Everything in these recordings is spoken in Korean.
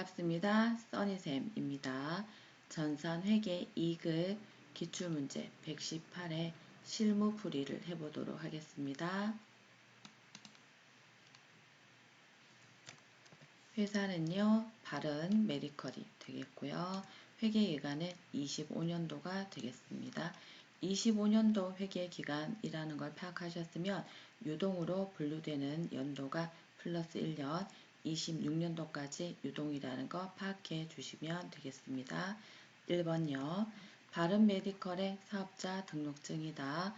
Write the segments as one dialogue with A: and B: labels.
A: 반갑습니다. 써니쌤입니다. 전산회계 2급 기출문제 118의 실무풀이를 해보도록 하겠습니다. 회사는요, 바른 메디컬이 되겠고요. 회계기간은 25년도가 되겠습니다. 25년도 회계기간이라는 걸 파악하셨으면 유동으로 분류되는 연도가 플러스 1년, 26년도까지 유동이라는 거 파악해 주시면 되겠습니다. 1번요. 바른 메디컬의 사업자 등록증이다.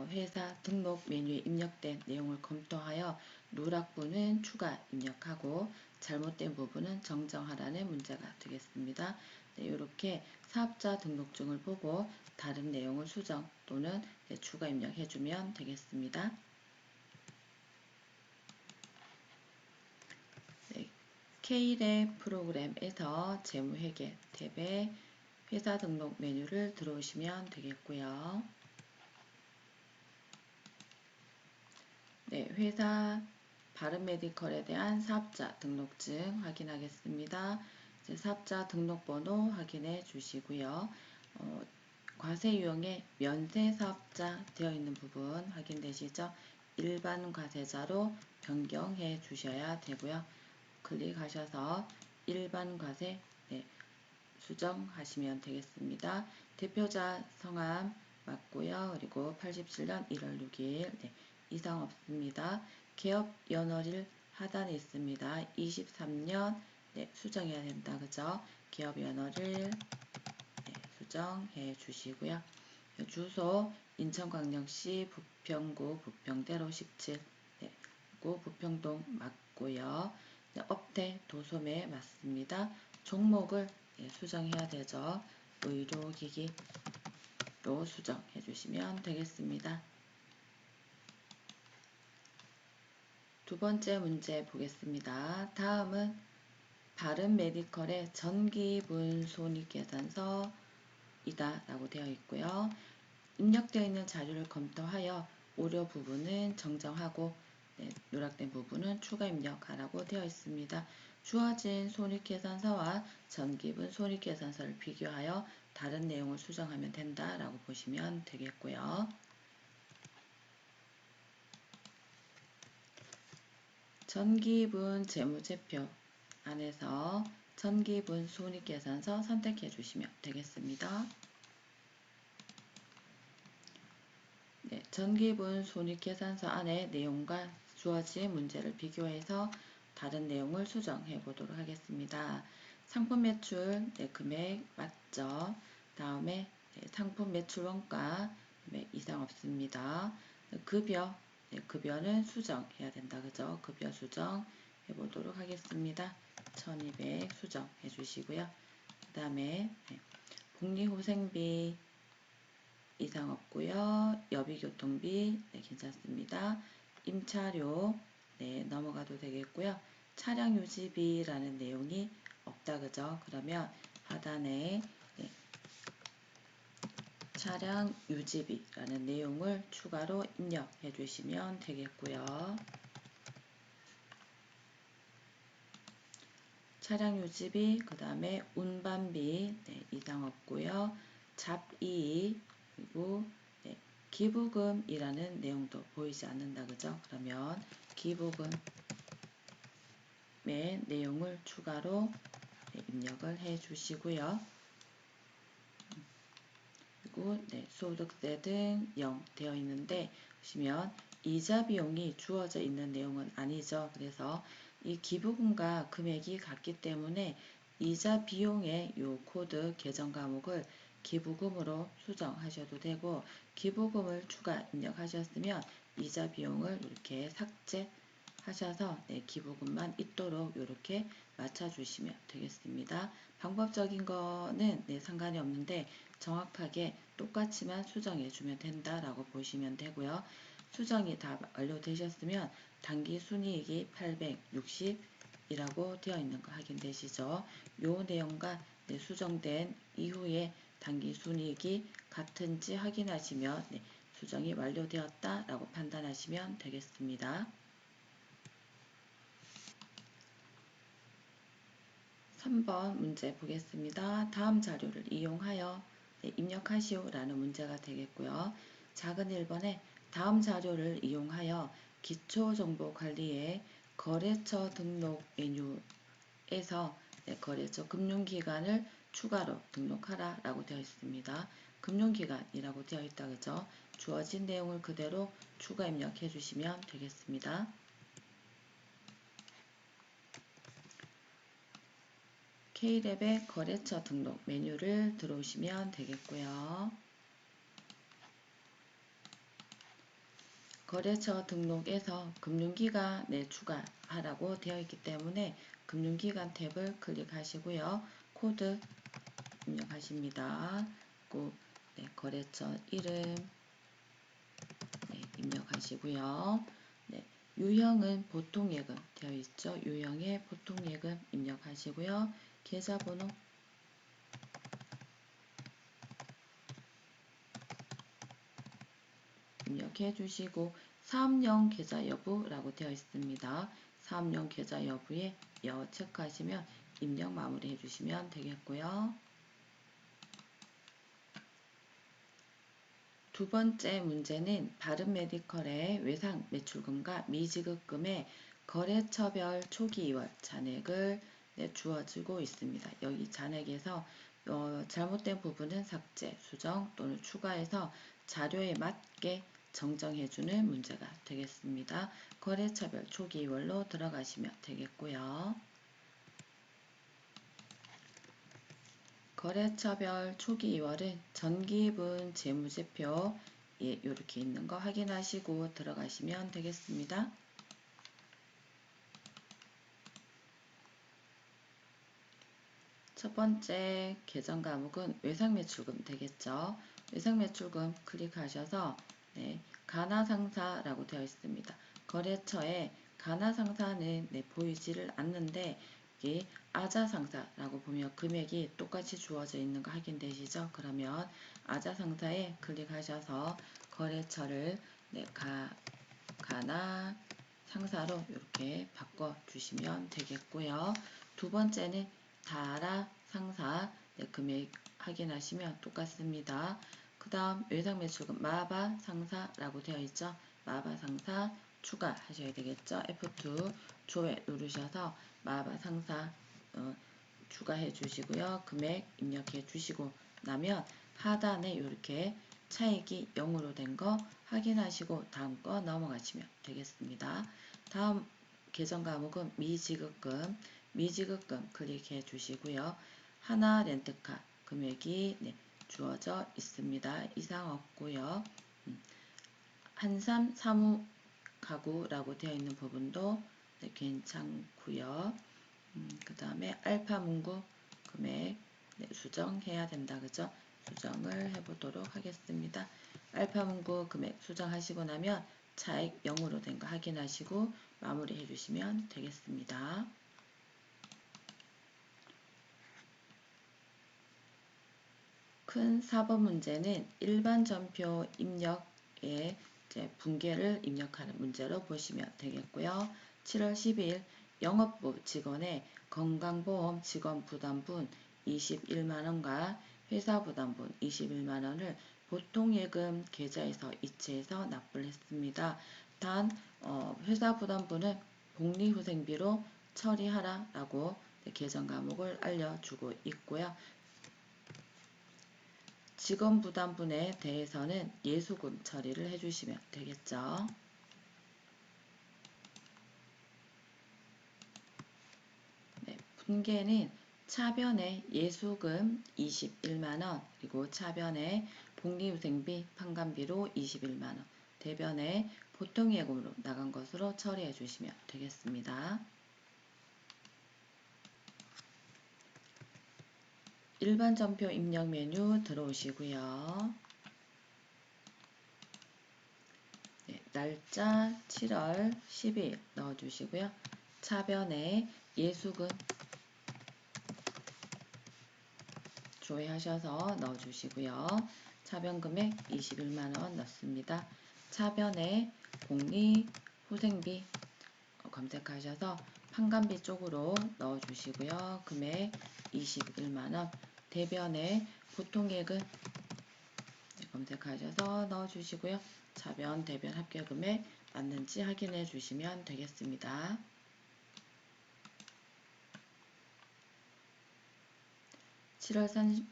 A: 회사 등록 메뉴에 입력된 내용을 검토하여 누락부는 추가 입력하고 잘못된 부분은 정정하라는 문제가 되겠습니다. 네, 이렇게 사업자 등록증을 보고 다른 내용을 수정 또는 추가 입력해 주면 되겠습니다. 네, K랩 프로그램에서 재무회계 탭에 회사 등록 메뉴를 들어오시면 되겠고요. 네, 회사 바른메디컬에 대한 사업자 등록증 확인하겠습니다. 사업자 등록번호 확인해 주시고요. 과세유형에 면세사업자 되어 있는 부분 확인되시죠? 일반 과세자로 변경해 주셔야 되고요. 클릭하셔서 일반 과세 수정하시면 되겠습니다. 대표자 성함 맞고요. 그리고 87년 1월 6일 이상 없습니다. 개업 연월일 하단에 있습니다. 23년 수정해야 된다. 그죠? 개업 연월일 수정해 주시고요. 주소 인천광역시 부평구 부평대로 17 부평동 맞고요. 업태 도소매 맞습니다. 종목을 수정해야 되죠. 의료기기로 수정해 주시면 되겠습니다. 두 번째 문제 보겠습니다. 다음은 바른메디컬의 전기분 손익계산서이다 라고 되어 있고요. 입력되어 있는 자료를 검토하여 오류 부분은 정정하고 누락된 부분은 추가 입력하라고 되어 있습니다. 주어진 손익계산서와 전기분 손익계산서를 비교하여 다른 내용을 수정하면 된다라고 보시면 되겠고요. 전기분 재무제표 안에서 전기분 손익계산서 선택해 주시면 되겠습니다. 네, 전기분 손익계산서 안에 내용과 주어진 문제를 비교해서 다른 내용을 수정해 보도록 하겠습니다. 상품 매출 금액 맞죠? 다음에 상품 매출 원가 이상 없습니다. 급여 급여는 수정해야 된다. 그죠? 급여 수정 해보도록 하겠습니다. 1200 수정해 주시고요. 그 다음에 복리후생비 이상 없고요. 여비교통비 괜찮습니다. 임차료 넘어가도 되겠고요. 차량 유지비라는 내용이 없다. 그죠? 그러면 하단에 차량 유지비라는 내용을 추가로 입력해 주시면 되겠고요. 차량 유지비, 그 다음에 운반비 이상 없고요. 잡이익, 그리고 기부금이라는 내용도 보이지 않는다. 그죠? 그러면 기부금의 내용을 추가로 입력을 해 주시고요. 그리고 소득세 등 0 되어 있는데 보시면 이자 비용이 주어져 있는 내용은 아니죠. 그래서 이 기부금과 금액이 같기 때문에 이자 비용의 요 코드 계정 과목을 기부금으로 수정하셔도 되고 기부금을 추가 입력하셨으면 이자 비용을 이렇게 삭제하셔서 기부금만 있도록 이렇게 맞춰주시면 되겠습니다. 방법적인 거는 상관이 없는데 정확하게 똑같이만 수정해 주면 된다라고 보시면 되고요. 수정이 다 완료되셨으면 당기순이익이 860이라고 되어 있는 거 확인되시죠? 요 내용과 수정된 이후에 당기순이익이 같은지 확인하시면 수정이 완료되었다라고 판단하시면 되겠습니다. 3번 문제 보겠습니다. 다음 자료를 이용하여 입력하시오 라는 문제가 되겠고요. 작은 1번에 다음 자료를 이용하여 기초정보관리의 거래처 등록 메뉴에서 거래처 금융기관을 추가로 등록하라 라고 되어 있습니다. 금융기관이라고 되어 있다 그죠? 주어진 내용을 그대로 추가 입력해 주시면 되겠습니다. K랩의 거래처 등록 메뉴를 들어오시면 되겠고요. 거래처 등록에서 금융기관에 추가하라고 되어 있기 때문에 금융기관 탭을 클릭하시고요. 코드 입력하십니다. 거래처 이름 입력하시고요. 유형은 보통예금 되어 있죠. 유형의 보통예금 입력하시고요. 계좌번호 입력해 주시고 사업용 계좌 여부라고 되어 있습니다. 사업용 계좌 여부에 체크하시면 입력 마무리해 주시면 되겠고요. 두 번째 문제는 바른메디컬의 외상 매출금과 미지급금의 거래처별 초기 2월 잔액을 주어지고 있습니다. 여기 잔액에서 잘못된 부분은 삭제, 수정 또는 추가해서 자료에 맞게 정정해주는 문제가 되겠습니다. 거래처별 초기 2월로 들어가시면 되겠고요. 거래처별 초기 2월은 전기분 재무제표 이렇게 있는 거 확인하시고 들어가시면 되겠습니다. 첫 번째 계정 과목은 외상매출금 되겠죠. 외상매출금 클릭하셔서 가나상사라고 되어 있습니다. 거래처에 가나상사는 보이지를 않는데 이게 아자상사라고 보면 금액이 똑같이 주어져 있는 거 확인되시죠? 그러면 아자상사에 클릭하셔서 거래처를 가나상사로 이렇게 바꿔주시면 되겠고요. 두 번째는 다라 상사 금액 확인하시면 똑같습니다. 그 다음 외상매출금 마바 상사라고 되어 있죠. 마바 상사 추가하셔야 되겠죠. F2 조회 누르셔서 마바 상사 추가해 주시고요. 금액 입력해 주시고 나면 하단에 이렇게 차익이 0으로 된 거 확인하시고 다음 거 넘어가시면 되겠습니다. 다음 계정 과목은 미지급금 클릭해 주시고요. 하나 렌트카 금액이 주어져 있습니다. 이상 없고요. 한삼 사무 가구라고 되어 있는 부분도 괜찮고요. 그 다음에 알파문구 금액 수정해야 된다 그죠? 수정을 해보도록 하겠습니다. 알파문구 금액 수정하시고 나면 차익 0으로 된 거 확인하시고 마무리 해주시면 되겠습니다. 큰 4번 문제는 일반 전표 입력에 분계를 입력하는 문제로 보시면 되겠고요. 7월 12일 영업부 직원의 건강보험 직원부담분 21만원과 회사부담분 21만원을 보통예금 계좌에서 이체해서 납부를 했습니다. 단 회사부담분은 복리후생비로 처리하라라고 계정 과목을 알려주고 있고요. 직원부담분에 대해서는 예수금 처리를 해주시면 되겠죠. 분계는 차변에 예수금 21만원, 그리고 차변에 복리후생비, 판관비로 21만원, 대변에 보통예금으로 나간 것으로 처리해 주시면 되겠습니다. 일반 전표 입력 메뉴 들어오시고요. 날짜 7월 10일 넣어주시고요. 차변에 예수금 조회하셔서 넣어주시고요. 차변 금액 21만원 넣습니다. 차변에 복리후생비 검색하셔서 판관비 쪽으로 넣어주시고요. 금액 21만원. 대변에 보통액은 검색하셔서 넣어주시고요. 차변, 대변 합계금액 맞는지 확인해 주시면 되겠습니다. 7월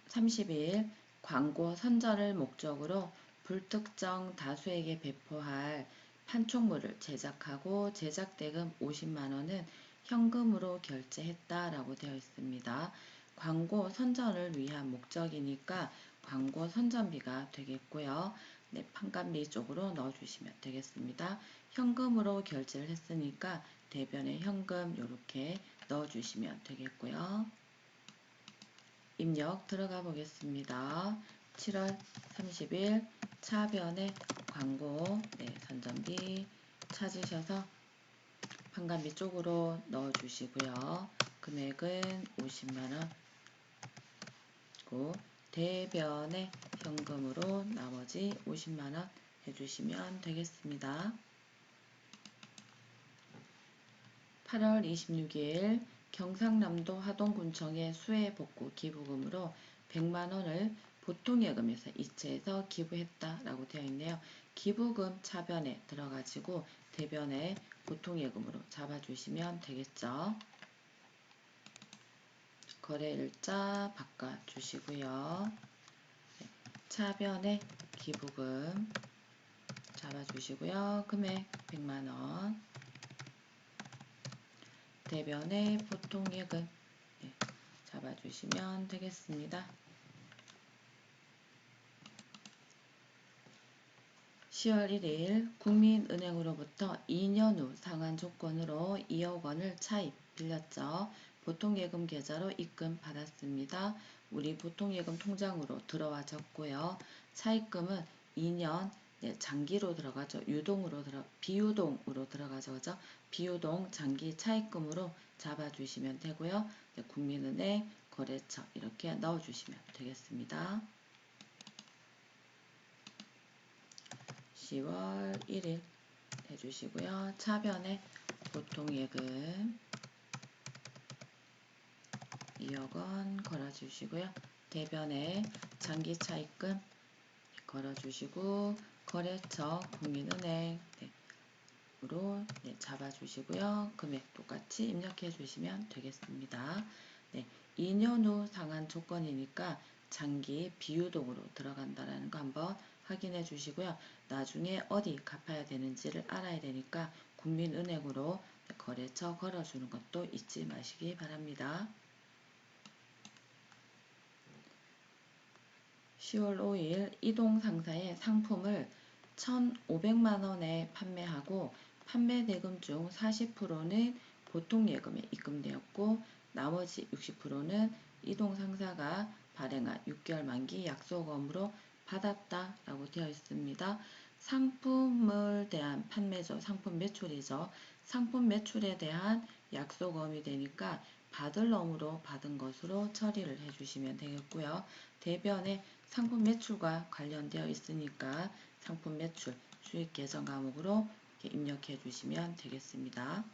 A: 30일 광고 선전을 목적으로 불특정 다수에게 배포할 판촉물을 제작하고 제작대금 50만원은 현금으로 결제했다라고 되어 있습니다. 광고 선전을 위한 목적이니까 광고 선전비가 되겠고요. 네, 판관비 쪽으로 넣어주시면 되겠습니다. 현금으로 결제를 했으니까 대변에 현금 이렇게 넣어주시면 되겠고요. 입력 들어가 보겠습니다. 7월 30일 차변에 광고 선전비 찾으셔서 판관비 쪽으로 넣어주시고요. 금액은 50만원 고 대변에 현금으로 나머지 50만원 해주시면 되겠습니다. 8월 26일 경상남도 하동군청의 수해복구 기부금으로 100만원을 보통예금에서 이체해서 기부했다라고 되어 있네요. 기부금 차변에 들어가지고 대변에 보통예금으로 잡아주시면 되겠죠. 거래일자 바꿔주시고요. 차변에 기부금 잡아주시고요. 금액 100만원. 대변에 보통예금 잡아주시면 되겠습니다. 10월 1일 국민은행으로부터 2년 후 상환 조건으로 2억 원을 차입 빌렸죠. 보통예금 계좌로 입금 받았습니다. 우리 보통예금 통장으로 들어와졌고요. 차입금은 2년 장기로 들어가죠. 비유동으로 들어가죠. 그죠? 비유동 장기 차입금으로 잡아주시면 되고요. 국민은행 거래처 이렇게 넣어주시면 되겠습니다. 10월 1일 해주시고요. 차변에 보통예금 2억원 걸어주시고요. 대변에 장기차입금 걸어주시고 거래처 국민은행으로 잡아주시고요. 금액 똑같이 입력해 주시면 되겠습니다. 2년 후 상환 조건이니까 장기 비유동으로 들어간다라는 거 한번 확인해 주시고요. 나중에 어디 갚아야 되는지를 알아야 되니까 국민은행으로 거래처 걸어주는 것도 잊지 마시기 바랍니다. 10월 5일 이동상사의 상품을 1,500만원에 판매하고 판매대금 중 40%는 보통예금에 입금되었고 나머지 60%는 이동상사가 발행한 6개월 만기 약속금으로 받았다라고 되어 있습니다. 상품을 대한 판매죠. 상품 매출이죠. 상품 매출에 대한 약속금이 되니까 받을 놈으로 받은 것으로 처리를 해주시면 되겠고요. 대변에 상품 매출과 관련되어 있으니까 상품 매출 수익 계정 과목으로 입력해 주시면 되겠습니다.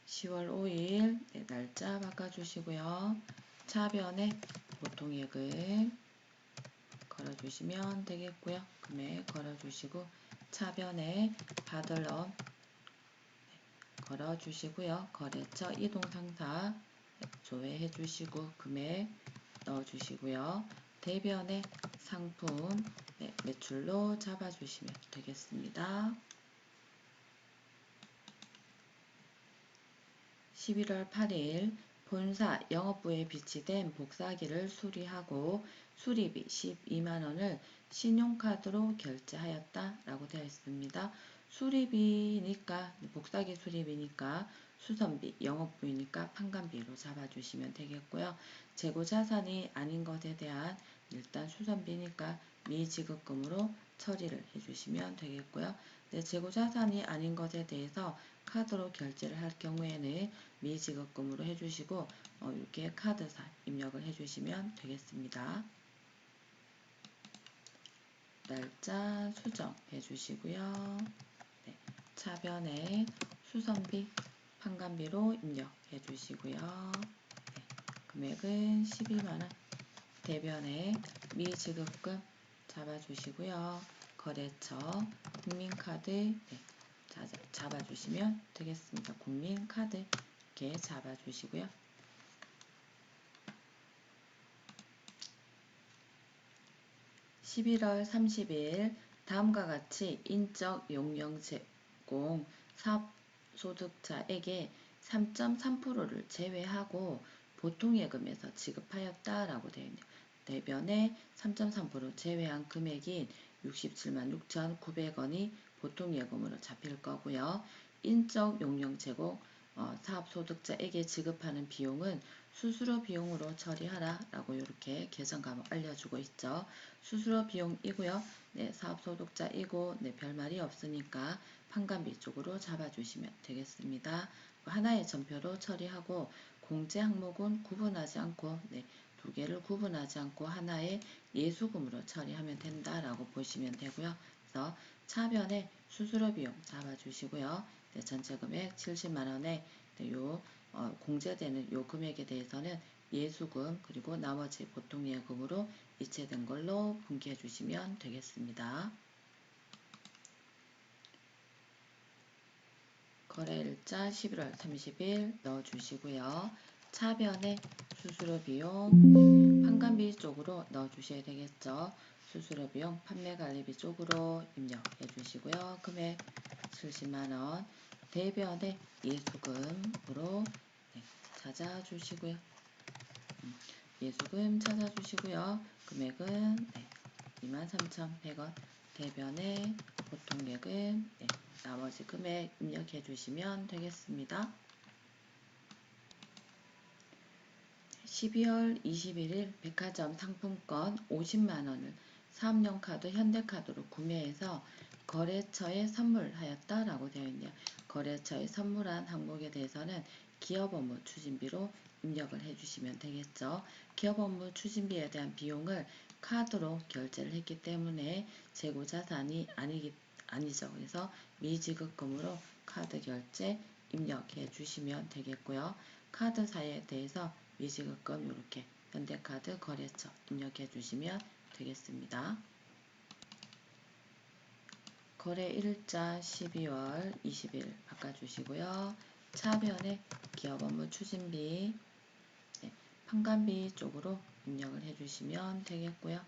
A: 10월 5일 날짜 바꿔주시고요. 차변에 보통예금 걸어주시면 되겠고요. 금액 걸어주시고 차변에 받을 놈 걸어주시고요. 거래처 이동상사 조회해 주시고 금액 넣어주시고요. 대변에 상품 매출로 잡아주시면 되겠습니다. 11월 8일 본사 영업부에 비치된 복사기를 수리하고 수리비 12만원을 신용카드로 결제하였다라고 되어 있습니다. 수리비니까 복사기 수리비니까 수선비, 영업부이니까 판관비로 잡아주시면 되겠고요. 재고자산이 아닌 것에 대한 일단 수선비니까 미지급금으로 처리를 해주시면 되겠고요. 재고자산이 아닌 것에 대해서 카드로 결제를 할 경우에는 미지급금으로 해주시고 이렇게 카드사 입력을 해주시면 되겠습니다. 날짜 수정해 주시고요. 차변에 수선비, 판관비로 입력해 주시고요. 네, 금액은 12만원. 대변에 미지급금 잡아주시고요. 거래처, 국민카드 네, 잡아주시면 되겠습니다. 국민카드 이렇게 잡아주시고요. 11월 30일 다음과 같이 인적 용역 제공 사업소득자에게 3.3%를 제외하고 보통예금에서 지급하였다라고 되어 있네요. 대변에 3.3% 제외한 금액인 67만 6,900원이 보통예금으로 잡힐 거고요. 인적 용역 제공 사업소득자에게 지급하는 비용은 수수료 비용으로 처리하라 라고 이렇게 개정 과목 알려주고 있죠. 수수료 비용이고요. 네, 사업소득자이고 네, 별말이 없으니까 판관비 쪽으로 잡아주시면 되겠습니다. 하나의 전표로 처리하고 공제 항목은 구분하지 않고 네, 두 개를 구분하지 않고 하나의 예수금으로 처리하면 된다라고 보시면 되고요. 그래서 차변에 수수료 비용 잡아주시고요. 네, 전체 금액 70만원에 네, 공제되는 요 금액에 대해서는 예수금 그리고 나머지 보통예금으로 이체된 걸로 분기해 주시면 되겠습니다. 거래일자 11월 30일 넣어주시고요. 차변에 수수료 비용, 판관비 쪽으로 넣어주셔야 되겠죠. 수수료 비용, 판매관리비 쪽으로 입력해 주시고요. 금액 70만원, 대변에 예수금으로 네, 찾아주시고요. 예수금 찾아주시고요. 금액은 네, 23,100원, 대변에 보통예금 네, 나머지 금액 입력해 주시면 되겠습니다. 12월 21일 백화점 상품권 50만원을 사업용카드 현대카드로 구매해서 거래처에 선물하였다라고 되어 있네요. 거래처에 선물한 항목에 대해서는 기업업무 추진비로 입력을 해주시면 되겠죠. 기업업무 추진비에 대한 비용을 카드로 결제를 했기 때문에 재고자산이 아니죠. 그래서 미지급금으로 카드 결제 입력해 주시면 되겠고요. 카드사에 대해서 미지급금 이렇게 현대카드 거래처 입력해 주시면 되겠습니다. 거래일자 12월 20일 바꿔주시고요. 차변에 기업업무 추진비, 네, 판관비 쪽으로 입력을 해주시면 되겠고요.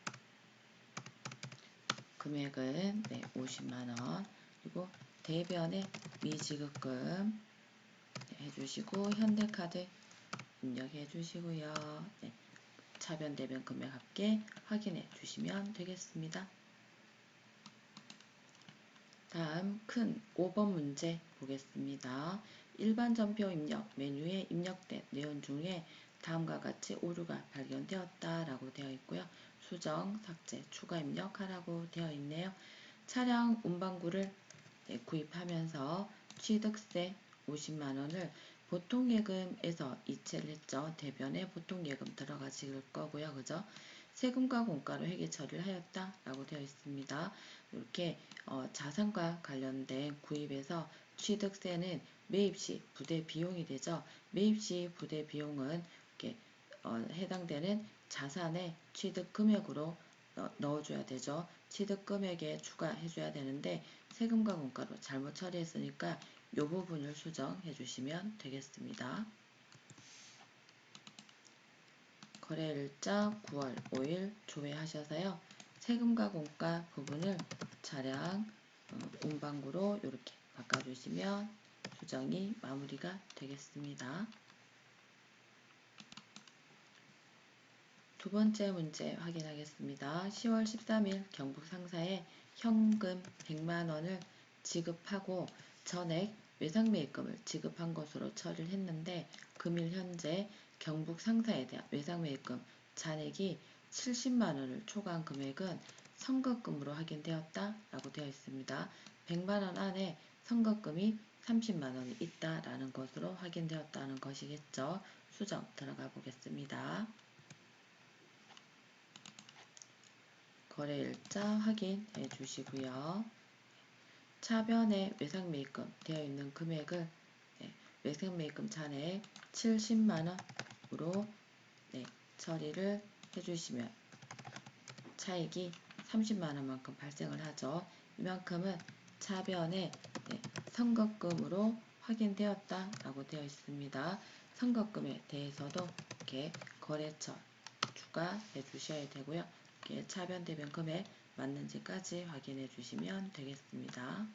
A: 금액은 네, 50만원 그리고 대변에 미지급금 네, 해주시고 현대카드 입력해 주시고요. 네, 차변 대변 금액 합계 확인해 주시면 되겠습니다. 다음 큰 5번 문제 보겠습니다. 일반 전표 입력 메뉴에 입력된 내용 중에 다음과 같이 오류가 발견되었다 라고 되어 있고요. 수정, 삭제, 추가 입력하라고 되어 있네요. 차량 운반구를 구입하면서 취득세 50만원을 보통예금에서 이체를 했죠. 대변에 보통예금 들어가실 거고요. 그죠? 세금과 공과로 회계 처리를 하였다 라고 되어 있습니다. 이렇게 자산과 관련된 구입에서 취득세는 매입시 부대 비용이 되죠. 매입시 부대 비용은 이렇게 해당되는 자산의 취득 금액으로 넣어줘야 되죠. 취득 금액에 추가해줘야 되는데 세금과 공과로 잘못 처리했으니까 이 부분을 수정해 주시면 되겠습니다. 거래일자 9월 5일 조회하셔서요. 세금과 공과 부분을 차량 운반구로 이렇게 바꿔주시면 수정이 마무리가 되겠습니다. 두 번째 문제 확인하겠습니다. 10월 13일 경북 상사에 현금 100만원을 지급하고 전액 외상매입금을 지급한 것으로 처리를 했는데 금일 현재 경북 상사에 대한 외상매입금 잔액이 70만원을 초과한 금액은 선급금으로 확인되었다 라고 되어 있습니다. 100만원 안에 선급금이 30만원이 있다라는 것으로 확인되었다는 것이겠죠. 수정 들어가 보겠습니다. 거래일자 확인해 주시고요. 차변에 외상매입금 되어 있는 금액을 외상매입금 잔액 70만원으로 처리를 해주시면 차익이 30만원만큼 발생을 하죠. 이만큼은 차변에 선급금으로 확인되었다라고 되어 있습니다. 선급금에 대해서도 이렇게 거래처 추가해 주셔야 되고요. 이렇게 차변 대변 금액 맞는지까지 확인해 주시면 되겠습니다.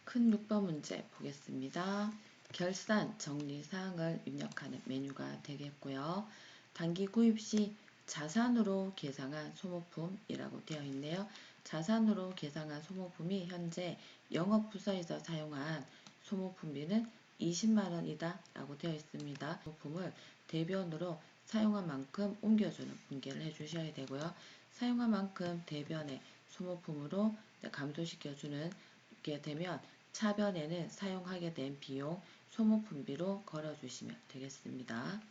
A: 큰 6번 문제 보겠습니다. 결산 정리사항을 입력하는 메뉴가 되겠고요. 단기 구입 시 자산으로 계상한 소모품이라고 되어 있네요. 자산으로 계상한 소모품이 현재 영업부서에서 사용한 소모품비는 20만원이다 라고 되어 있습니다. 소모품을 대변으로 사용한 만큼 옮겨주는 분개를 해주셔야 되고요. 사용한 만큼 대변의 소모품으로 감소시켜주는 게 되면 차변에는 사용하게 된 비용 소모품비로 걸어주시면 되겠습니다.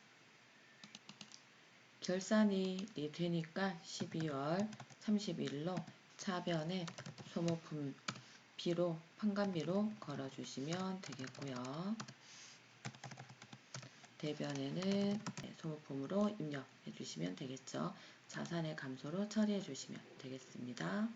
A: 결산이 되니까 12월 30일로 차변에 소모품비로 판관비로 걸어주시면 되겠고요. 대변에는 소모품으로 입력해 주시면 되겠죠. 자산의 감소로 처리해 주시면 되겠습니다.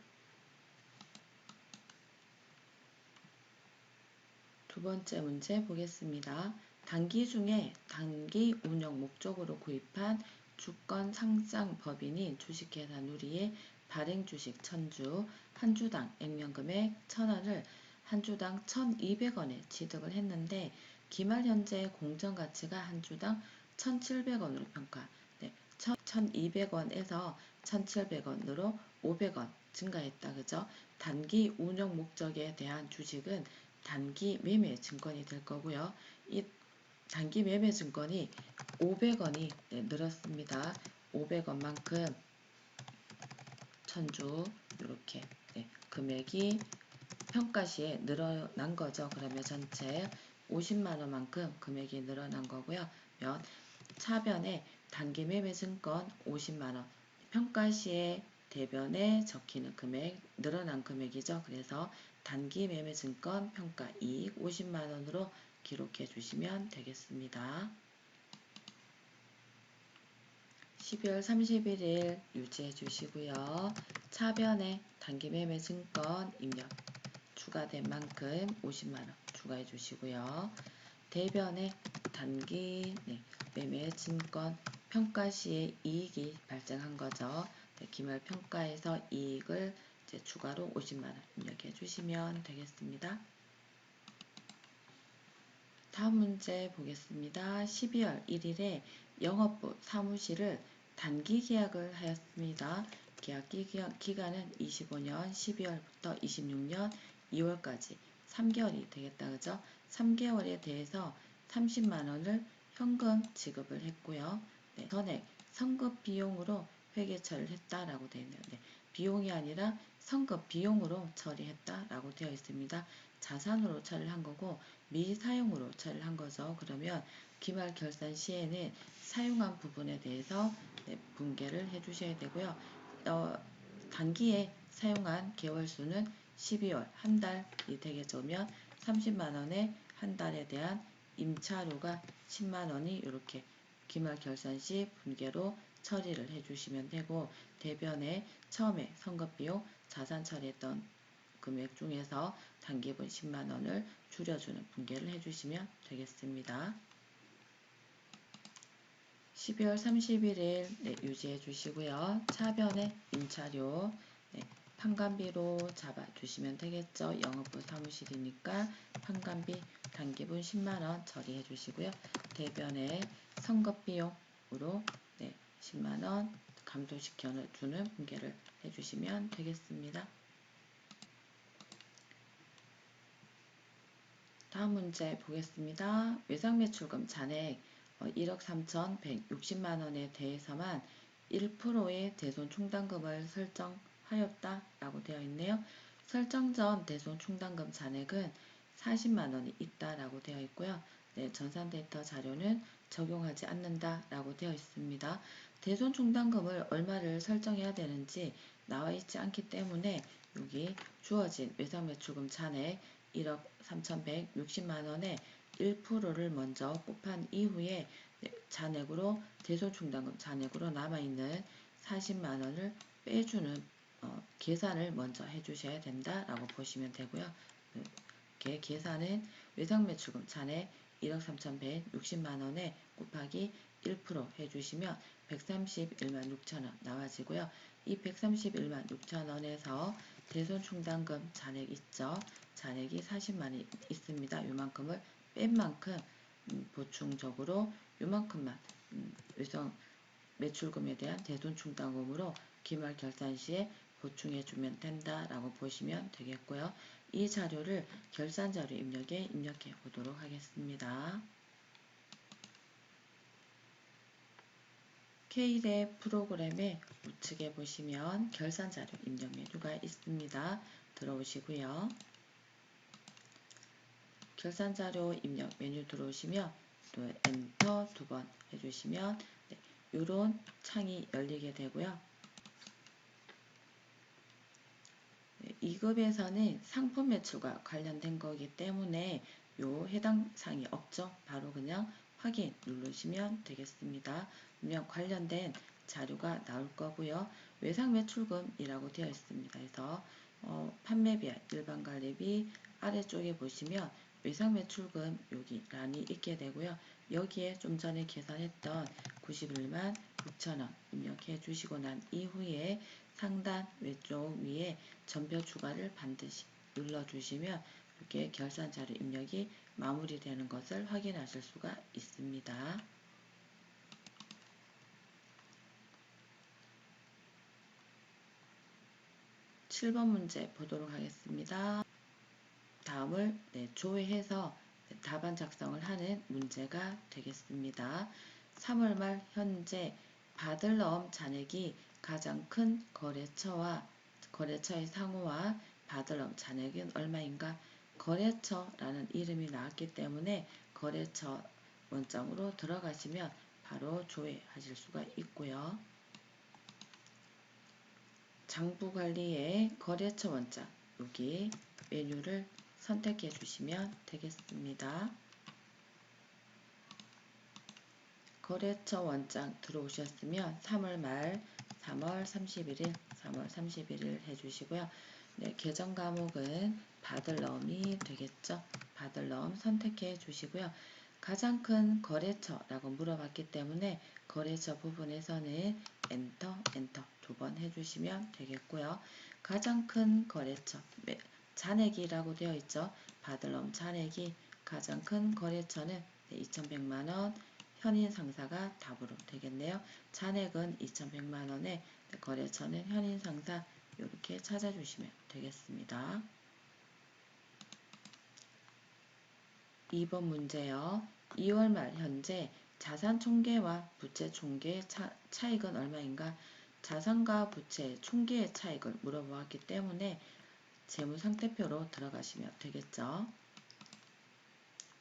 A: 두 번째 문제 보겠습니다. 단기 중에 단기 운영 목적으로 구입한 주권 상장 법인인 주식회사 누리의 발행 주식 1000주, 한 주당 액면금액 1000원을 한 주당 1200원에 취득을 했는데 기말 현재 공정가치가 한 주당 1700원으로 평가, 1200원에서 1700원으로 500원 증가했다. 그죠? 단기 운영 목적에 대한 주식은 단기 매매 증권이 될 거고요. 이 단기 매매 증권이 500원이 늘었습니다. 500원만큼 1000주 이렇게 금액이 평가시에 늘어난 거죠. 그러면 전체 50만원만큼 금액이 늘어난 거고요. 차변에 단기 매매 증권 50만원 평가시에 대변에 적히는 금액 늘어난 금액이죠. 그래서 단기 매매 증권 평가 이익 50만원으로 기록해 주시면 되겠습니다. 12월 31일 유지해 주시고요. 차변에 단기 매매 증권 입력 추가된 만큼 50만원 추가해 주시고요. 대변에 단기 매매 증권 평가 시에 이익이 발생한 거죠. 기말 평가에서 이익을 추가로 50만원 입력해 주시면 되겠습니다. 다음 문제 보겠습니다. 12월 1일에 영업부 사무실을 단기 계약을 하였습니다. 계약 기간은 25년 12월부터 26년 2월까지 3개월이 되겠다. 그죠? 3개월에 대해서 30만원을 현금 지급을 했고요. 전액 선급 비용으로 회계 처리를 했다라고 되어 있네요. 비용이 아니라 선급 비용으로 처리했다라고 되어 있습니다. 자산으로 처리를 한 거고 미사용으로 처리를 한 거죠. 그러면 기말 결산 시에는 사용한 부분에 대해서 분개를 해주셔야 되고요. 단기에 사용한 개월수는 12월 한 달이 되겠으면 30만원에 한 달에 대한 임차료가 10만원이 이렇게 기말 결산 시 분개로 처리를 해주시면 되고 대변에 처음에 선급비용 자산 처리했던 금액 중에서 단기분 10만원을 줄여주는 분개를 해주시면 되겠습니다. 12월 31일 유지해 주시고요. 차변에 임차료 판관비로 잡아주시면 되겠죠. 영업부 사무실이니까 판관비 단기분 10만원 처리해 주시고요. 대변에 선급비용으로 10만원 감소시켜주는 분개를 해주시면 되겠습니다. 다음 문제 보겠습니다. 외상매출금 잔액 1억 3,160만원에 대해서만 1%의 대손충당금을 설정하였다라고 되어 있네요. 설정 전 대손충당금 잔액은 40만원이 있다라고 되어 있고요. 전산 데이터 자료는 적용하지 않는다라고 되어 있습니다. 대손충당금을 얼마를 설정해야 되는지 나와 있지 않기 때문에 여기 주어진 외상매출금 잔액 1억 3,160만원에 1%를 먼저 곱한 이후에 잔액으로 대손충당금 잔액으로 남아있는 40만원을 빼주는 계산을 먼저 해주셔야 된다라고 보시면 되고요. 이렇게 계산은 외상매출금 잔액 1억 3,160만원에 곱하기 1% 해주시면 131만 6천원 나와지고요. 이 131만 6천원에서 대손충당금 잔액 있죠. 잔액이 40만이 있습니다. 요만큼을 뺀 만큼 보충적으로 요만큼만 외상 매출금에 대한 대손충당금으로 기말 결산 시에 보충해주면 된다라고 보시면 되겠고요. 이 자료를 결산자료 입력에 입력해 보도록 하겠습니다. K랩 프로그램의 우측에 보시면 결산자료 입력 메뉴가 있습니다. 들어오시고요. 결산자료 입력 메뉴 들어오시면 또 엔터 2번 해주시면 이런 창이 열리게 되고요. 2급에서는 상품 매출과 관련된 거기 때문에 요 해당 사항이 없죠. 바로 그냥 확인 누르시면 되겠습니다. 그러면 관련된 자료가 나올 거고요. 외상 매출금이라고 되어 있습니다. 그래서 판매비와 일반 관리비 아래쪽에 보시면 외상 매출금 여기 란이 있게 되고요. 여기에 좀 전에 계산했던 91만 6천원 입력해 주시고 난 이후에 상단 왼쪽 위에 전표 추가를 반드시 눌러주시면 이렇게 결산자료 입력이 마무리되는 것을 확인하실 수가 있습니다. (7번) 문제 보도록 하겠습니다. 다음을 조회해서 답안 작성을 하는 문제가 되겠습니다. 3월 말 현재 받을 넣음 잔액이 가장 큰 거래처의 상호와 받을 넣음 잔액은 얼마인가? 거래처라는 이름이 나왔기 때문에 거래처 원장으로 들어가시면 바로 조회하실 수가 있고요. 장부관리의 거래처 원장 여기 메뉴를 선택해 주시면 되겠습니다. 거래처 원장 들어오셨으면 3월 말 3월 31일 해주시고요. 계정 과목은 받을 넣음이 되겠죠. 받을 넣음 선택해 주시고요. 가장 큰 거래처라고 물어봤기 때문에 거래처 부분에서는 엔터 2번 해주시면 되겠고요. 가장 큰 거래처 잔액이라고 되어 있죠. 받을 넣음 잔액이 가장 큰 거래처는 2,100만원 현인 상사가 답으로 되겠네요. 잔액은 2,100만원에 거래처는 현인 상사 이렇게 찾아주시면 되겠습니다. 2번 문제요. 2월 말 현재 자산 총계와 부채 총계의 차익은 얼마인가? 자산과 부채 총계의 차익을 물어보았기 때문에 재무상태표로 들어가시면 되겠죠.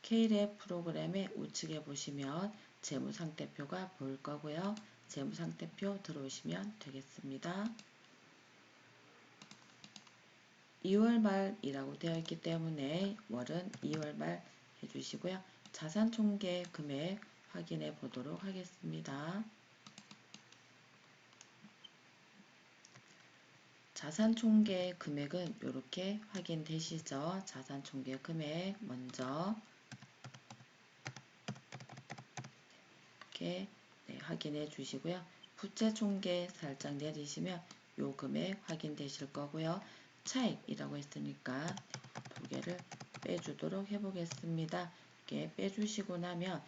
A: K랩 프로그램의 우측에 보시면 재무상태표가 보일 거고요. 재무상태표 들어오시면 되겠습니다. 2월 말이라고 되어 있기 때문에 월은 2월 말 해주시고요. 자산 총계 금액 확인해 보도록 하겠습니다. 자산 총계 금액은 이렇게 확인되시죠? 자산 총계 금액 먼저 이렇게 확인해 주시고요. 부채 총계 살짝 내리시면 요 금액 확인되실 거고요. 차익이라고 했으니까 두 개를 빼주도록 해보겠습니다. 이렇게 빼주시고 나면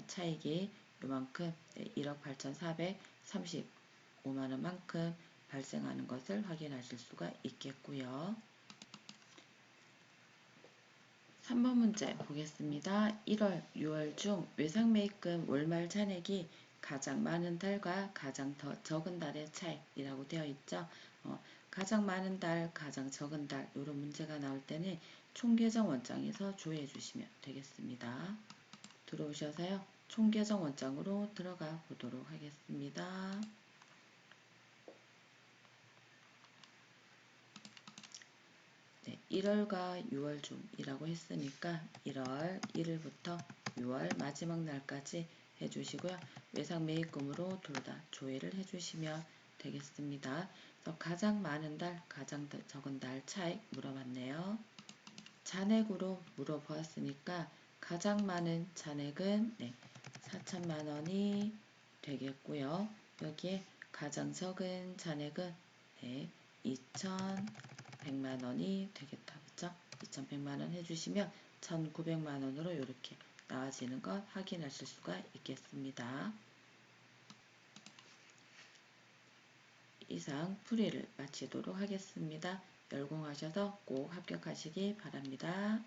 A: 차익이 요만큼 1억 8,435만원만큼 발생하는 것을 확인하실 수가 있겠고요. 3번 문제 보겠습니다. 1월, 6월 중 외상매입금 월말 잔액이 가장 많은 달과 가장 적은 달의 차이라고 되어 있죠. 가장 많은 달, 가장 적은 달 이런 문제가 나올 때는 총계정 원장에서 조회해 주시면 되겠습니다. 들어오셔서요. 총계정 원장으로 들어가 보도록 하겠습니다. 1월과 6월 중이라고 했으니까 1월 1일부터 6월 마지막 날까지 해주시고요. 외상 매입금으로 둘 다 조회를 해주시면 되겠습니다. 그래서 가장 많은 달, 가장 적은 달 차익 물어봤네요. 잔액으로 물어보았으니까 가장 많은 잔액은 4천만 원이 되겠고요. 여기에 가장 적은 잔액은 2,100만 원이 되겠다. 그쵸? 2,100만 원 해주시면 1,900만 원으로 이렇게 나와지는 것 확인하실 수가 있겠습니다. 이상 풀이를 마치도록 하겠습니다. 열공하셔서 꼭 합격하시기 바랍니다.